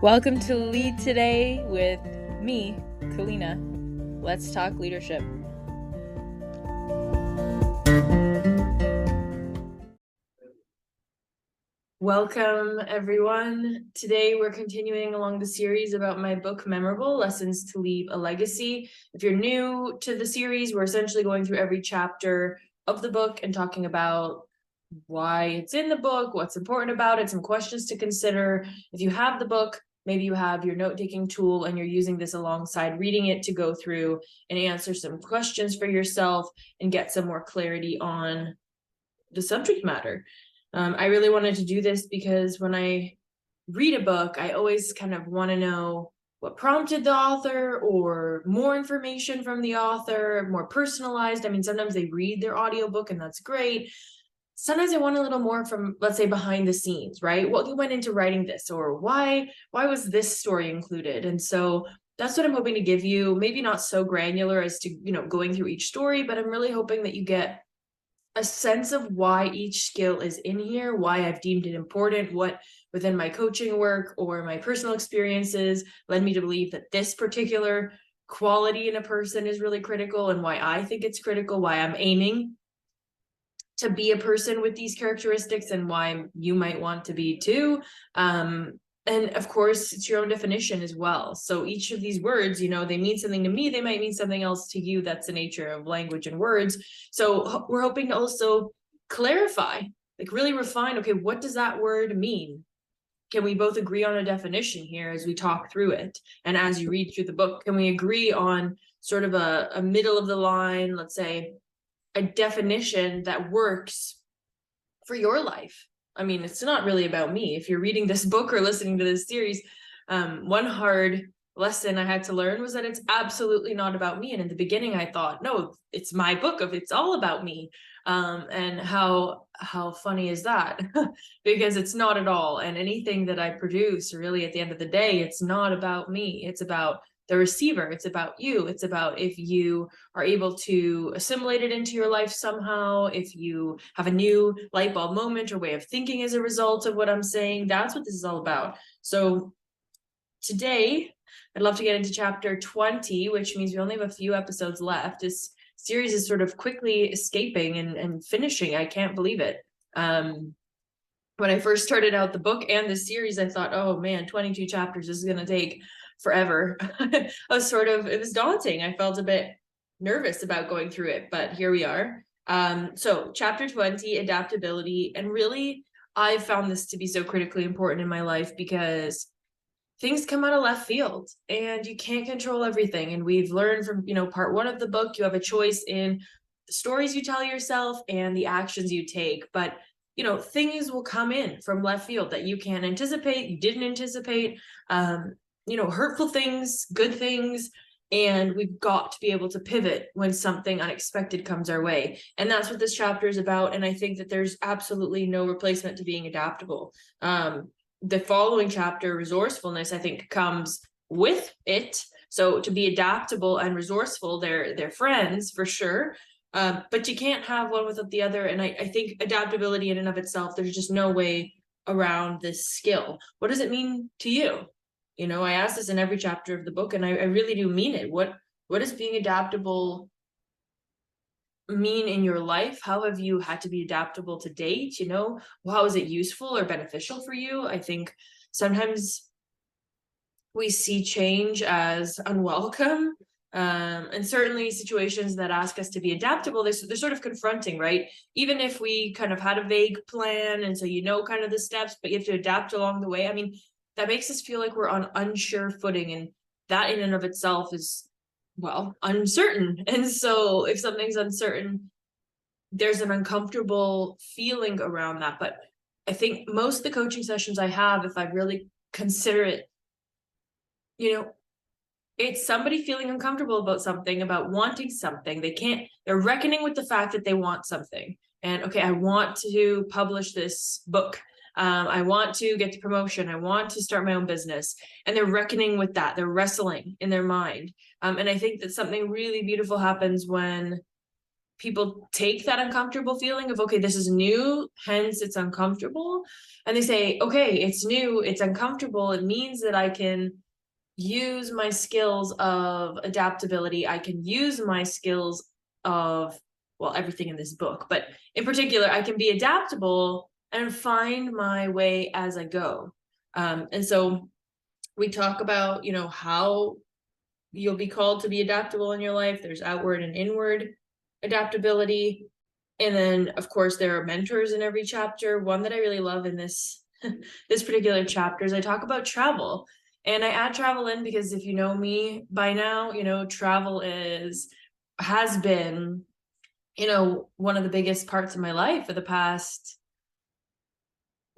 Welcome to Lead Today with me, Kalyna. Let's talk leadership. Welcome, everyone. Today we're continuing along the series about my book, Memorable: Lessons to Leave a Legacy. If you're new to the series, we're essentially going through every chapter of the book and talking about why it's in the book, what's important about it, some questions to consider. If you have the book, maybe you have your note-taking tool and you're using this alongside reading it to go through and answer some questions for yourself and get some more clarity on the subject matter. I really wanted to do this because when I read a book, I always kind of want to know what prompted the author, or more information from the author, more personalized. I mean, sometimes they read their audiobook and that's great. Sometimes I want a little more from, let's say, behind the scenes, right? What went into writing this, or why was this story included? And so that's what I'm hoping to give you. Maybe not so granular as to, going through each story, but I'm really hoping that you get a sense of why each skill is in here, why I've deemed it important, what within my coaching work or my personal experiences led me to believe that this particular quality in a person is really critical, and why I think it's critical, why I'm aiming to be a person with these characteristics, and why you might want to be too. And of course, it's your own definition as well. So each of these words, they mean something to me. They might mean something else to you. That's the nature of language and words. So we're hoping to also clarify, like really refine, okay, what does that word mean? Can we both agree on a definition here as we talk through it? And as you read through the book, can we agree on sort of a middle of the line, let's say, a definition that works for your life? I mean, it's not really about me. If you're reading this book or listening to this series, one hard lesson I had to learn was that it's absolutely not about me. And in the beginning, I thought, no, it's my book, it's all about me. And how funny is that? Because it's not at all. And anything that I produce, really, at the end of the day, it's not about me. It's about the receiver. It's about you. It's about if you are able to assimilate it into your life somehow, if you have a new light bulb moment or way of thinking as a result of what I'm saying. That's what this is all about. So today, I'd love to get into chapter 20, which means we only have a few episodes left. This series is sort of quickly escaping and finishing. I can't believe it. When I first started out the book and the series, I thought, oh man, 22 chapters, this is going to take forever. It was daunting. I felt a bit nervous about going through it, but here we are. So chapter 20, adaptability. And really, I've found this to be so critically important in my life because things come out of left field and you can't control everything. And we've learned from, part one of the book, you have a choice in the stories you tell yourself and the actions you take. But things will come in from left field that you can't anticipate, you didn't anticipate, hurtful things, good things, and we've got to be able to pivot when something unexpected comes our way. And that's what this chapter is about. And I think that there's absolutely no replacement to being adaptable. The following chapter, resourcefulness, I think comes with it. So to be adaptable and resourceful, they're friends for sure. But you can't have one without the other. And I think adaptability in and of itself, there's just no way around this skill. What does it mean to you? I ask this in every chapter of the book, and I really do mean it. What does being adaptable mean in your life? How have you had to be adaptable to date? How is it useful or beneficial for you? I think sometimes we see change as unwelcome. And certainly situations that ask us to be adaptable, they're sort of confronting, right? Even if we kind of had a vague plan, and so kind of the steps, but you have to adapt along the way. I mean, that makes us feel like we're on unsure footing, and that in and of itself is, well, uncertain. And so if something's uncertain, there's an uncomfortable feeling around that. But I think most of the coaching sessions I have, if I really consider it, it's somebody feeling uncomfortable about something, about wanting something. They're reckoning with the fact that they want something. And okay, I want to publish this book. I want to get the promotion. I want to start my own business. And they're reckoning with that. They're wrestling in their mind. And I think that something really beautiful happens when people take that uncomfortable feeling of, okay, this is new, hence it's uncomfortable. And they say, okay, it's new, it's uncomfortable. It means that I can use my skills of adaptability. I can use my skills of, well, everything in this book, but in particular, I can be adaptable and find my way as I go. And so we talk about, how you'll be called to be adaptable in your life. There's outward and inward adaptability. And then, of course, there are mentors in every chapter. One that I really love in this this particular chapter is I talk about travel. And I add travel in because if you know me by now, travel has been, one of the biggest parts of my life for the past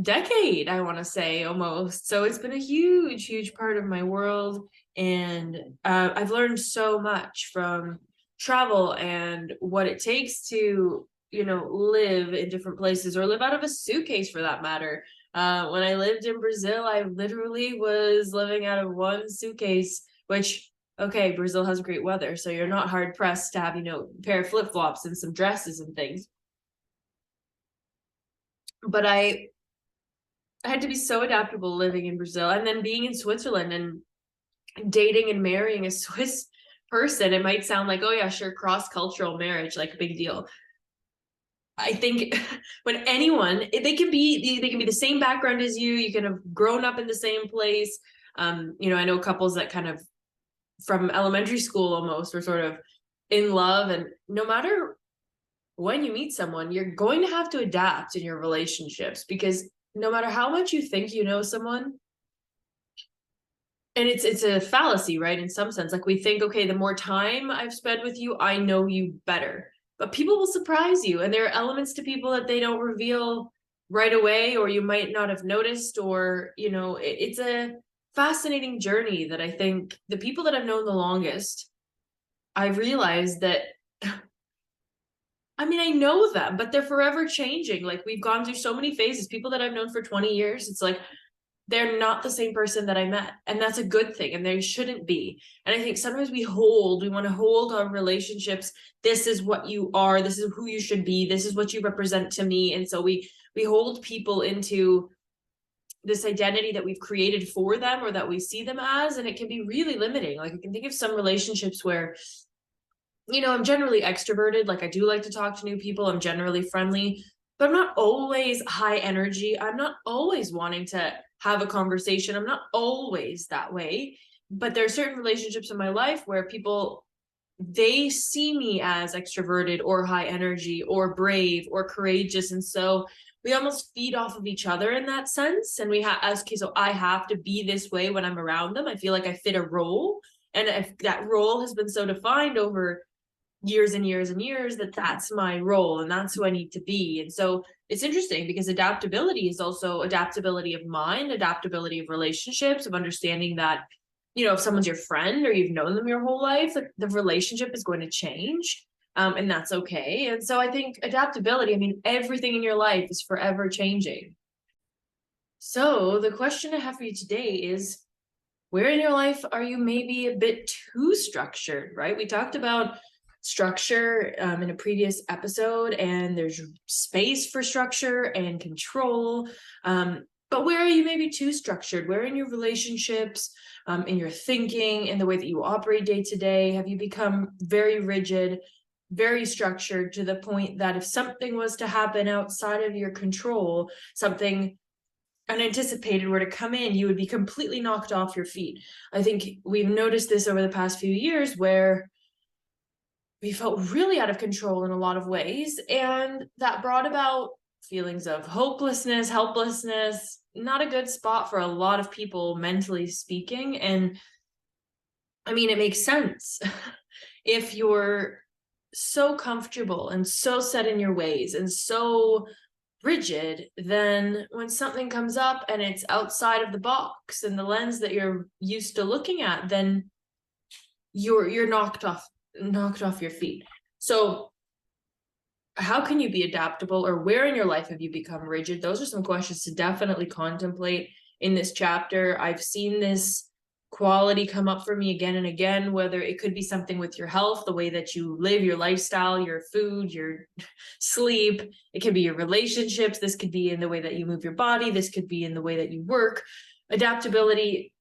decade, I want to say, almost. So it's been a huge, huge part of my world. And I've learned so much from travel and what it takes to, live in different places or live out of a suitcase for that matter. When I lived in Brazil, I literally was living out of one suitcase, which, okay, Brazil has great weather, so you're not hard pressed to have, a pair of flip-flops and some dresses and things. But I had to be so adaptable living in Brazil and then being in Switzerland and dating and marrying a Swiss person. It might sound like, oh yeah, sure, cross-cultural marriage, like a big deal. I think when anyone, they can be the same background as you. You can have grown up in the same place. I know couples that kind of from elementary school almost were sort of in love, and no matter when you meet someone, you're going to have to adapt in your relationships because no matter how much you think you know someone, and it's a fallacy, right? In some sense, like we think, okay, the more time I've spent with you, I know you better. But people will surprise you, and there are elements to people that they don't reveal right away, or you might not have noticed, or it's a fascinating journey that I think the people that I've known the longest, I've realized that I know them, but they're forever changing. Like we've gone through so many phases. People that I've known for 20 years, it's like they're not the same person that I met. And that's a good thing. And they shouldn't be. And I think sometimes we want to hold our relationships. This is what you are. This is who you should be. This is what you represent to me. And so we hold people into this identity that we've created for them or that we see them as. And it can be really limiting. Like I can think of some relationships where I'm generally extroverted. Like I do like to talk to new people. I'm generally friendly, but I'm not always high energy. I'm not always wanting to have a conversation. I'm not always that way. But there are certain relationships in my life where people, they see me as extroverted or high energy or brave or courageous. And so we almost feed off of each other in that sense. And so I have to be this way when I'm around them. I feel like I fit a role. And if that role has been so defined over years and years and years that's my role and that's who I need to be. And so it's interesting because adaptability is also adaptability of mind, adaptability of relationships, of understanding that, if someone's your friend or you've known them your whole life, the relationship is going to change. And that's okay. And so I think adaptability, everything in your life is forever changing. So the question I have for you today is, where in your life are you maybe a bit too structured, right? We talked about structure in a previous episode, and there's space for structure and control. But where are you maybe too structured? Where in your relationships, in your thinking, in the way that you operate day to day, have you become very rigid, very structured to the point that if something was to happen outside of your control, something unanticipated were to come in, you would be completely knocked off your feet? I think we've noticed this over the past few years where we felt really out of control in a lot of ways, and that brought about feelings of hopelessness, helplessness, not a good spot for a lot of people, mentally speaking. And it makes sense. If you're so comfortable and so set in your ways and so rigid, then when something comes up and it's outside of the box and the lens that you're used to looking at, then you're knocked off your feet. So how can you be adaptable, or where in your life have you become rigid? Those are some questions to definitely contemplate in this chapter. I've seen this quality come up for me again and again, whether it could be something with your health, the way that you live, your lifestyle, your food, your sleep. It could be your relationships. This could be in the way that you move your body. This could be in the way that you work. Adaptability,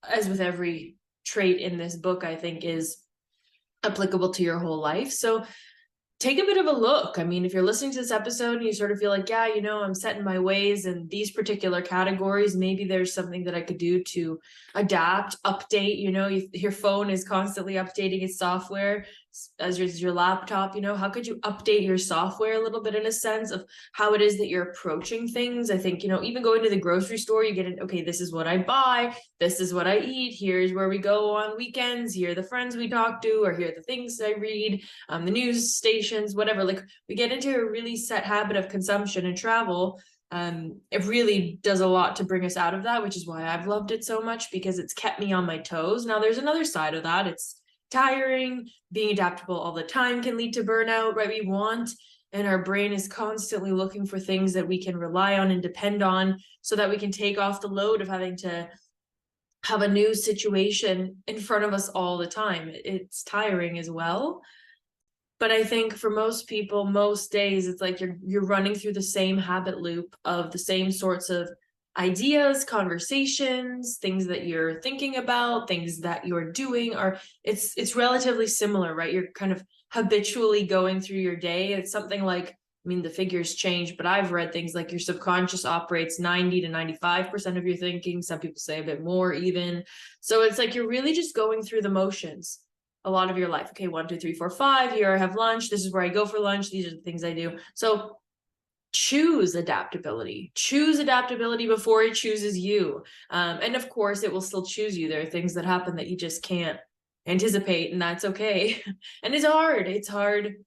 as with every trait in this book, I think is applicable to your whole life. So take a bit of a look. I mean, if you're listening to this episode and you sort of feel like, yeah, I'm set in my ways in these particular categories, maybe there's something that I could do to adapt, update. Your phone is constantly updating its software, as your laptop. How could you update your software a little bit in a sense of how it is that you're approaching things? I think, even going to the grocery store, you get okay, this is what I buy, this is what I eat, here's where we go on weekends, here are the friends we talk to, or here are the things I read, the news stations, whatever. Like, we get into a really set habit of consumption and travel. It really does a lot to bring us out of that, which is why I've loved it so much, because it's kept me on my toes. Now, there's another side of that. It's tiring. Being adaptable all the time can lead to burnout, right? We want, and our brain is constantly looking for things that we can rely on and depend on so that we can take off the load of having to have a new situation in front of us all the time. It's tiring as well. But I think for most people, most days, it's like you're running through the same habit loop of the same sorts of ideas, conversations, things that you're thinking about, things that you're doing, it's relatively similar, right? You're kind of habitually going through your day. It's something like, the figures change, but I've read things like your subconscious operates 90 to 95% of your thinking. Some people say a bit more even. So it's like you're really just going through the motions a lot of your life. Okay, 1, 2, 3, 4, 5. Here I have lunch. This is where I go for lunch. These are the things I do. So choose adaptability. Choose adaptability before it chooses you. And of course, it will still choose you. There are things that happen that you just can't anticipate, and that's okay. And it's hard. It's hard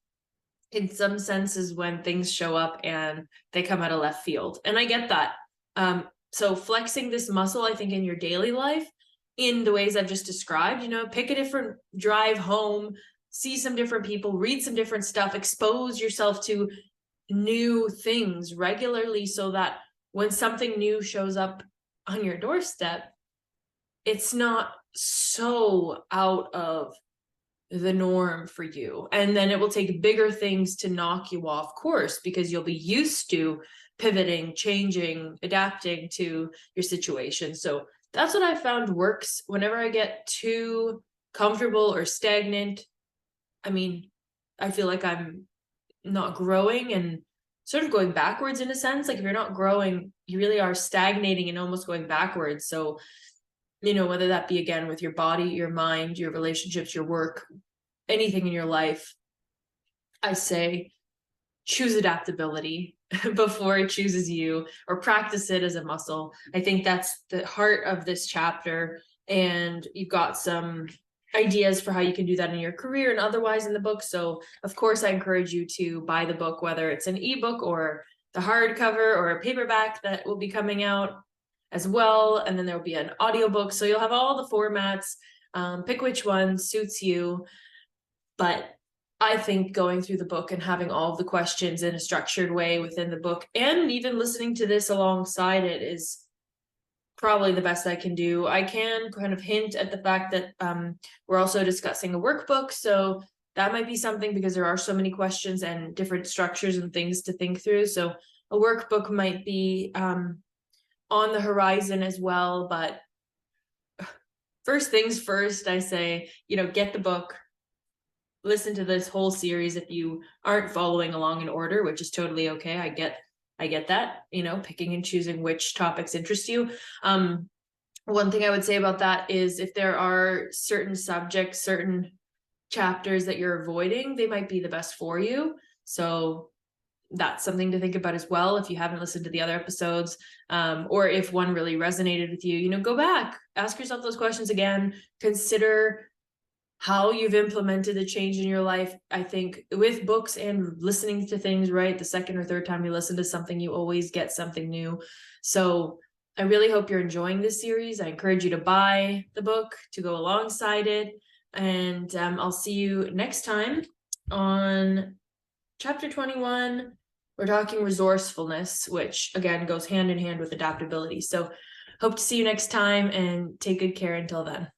in some senses when things show up and they come out of left field. And I get that. So flexing this muscle, I think, in your daily life, in the ways I've just described, pick a different drive home, see some different people, read some different stuff, expose yourself to new things regularly so that when something new shows up on your doorstep, it's not so out of the norm for you. And then it will take bigger things to knock you off course because you'll be used to pivoting, changing, adapting to your situation. So that's what I found works. Whenever I get too comfortable or stagnant, I feel like I'm not growing and sort of going backwards in a sense. Like, if you're not growing, you really are stagnating and almost going backwards. So, whether that be again with your body, your mind, your relationships, your work, anything in your life, I say choose adaptability before it chooses you, or practice it as a muscle. I think that's the heart of this chapter. And you've got some ideas for how you can do that in your career and otherwise in the book. So of course, I encourage you to buy the book, whether it's an ebook or the hardcover or a paperback that will be coming out as well. And then there'll be an audiobook. So you'll have all the formats. Pick which one suits you. But I think going through the book and having all of the questions in a structured way within the book, and even listening to this alongside it, is probably the best I can do. I can kind of hint at the fact that we're also discussing a workbook. So that might be something, because there are so many questions and different structures and things to think through. So a workbook might be on the horizon as well. But first things first, I say, get the book. Listen to this whole series if you aren't following along in order, which is totally okay. I get that, picking and choosing which topics interest you. One thing I would say about that is, if there are certain subjects, certain chapters that you're avoiding, they might be the best for you. So that's something to think about as well. If you haven't listened to the other episodes, or if one really resonated with you, go back, ask yourself those questions again, consider how you've implemented the change in your life. I think with books and listening to things, right, the second or third time you listen to something, you always get something new. So I really hope you're enjoying this series. I encourage you to buy the book to go alongside it. And I'll see you next time on chapter 21. We're talking resourcefulness, which again goes hand in hand with adaptability. So hope to see you next time, and take good care until then.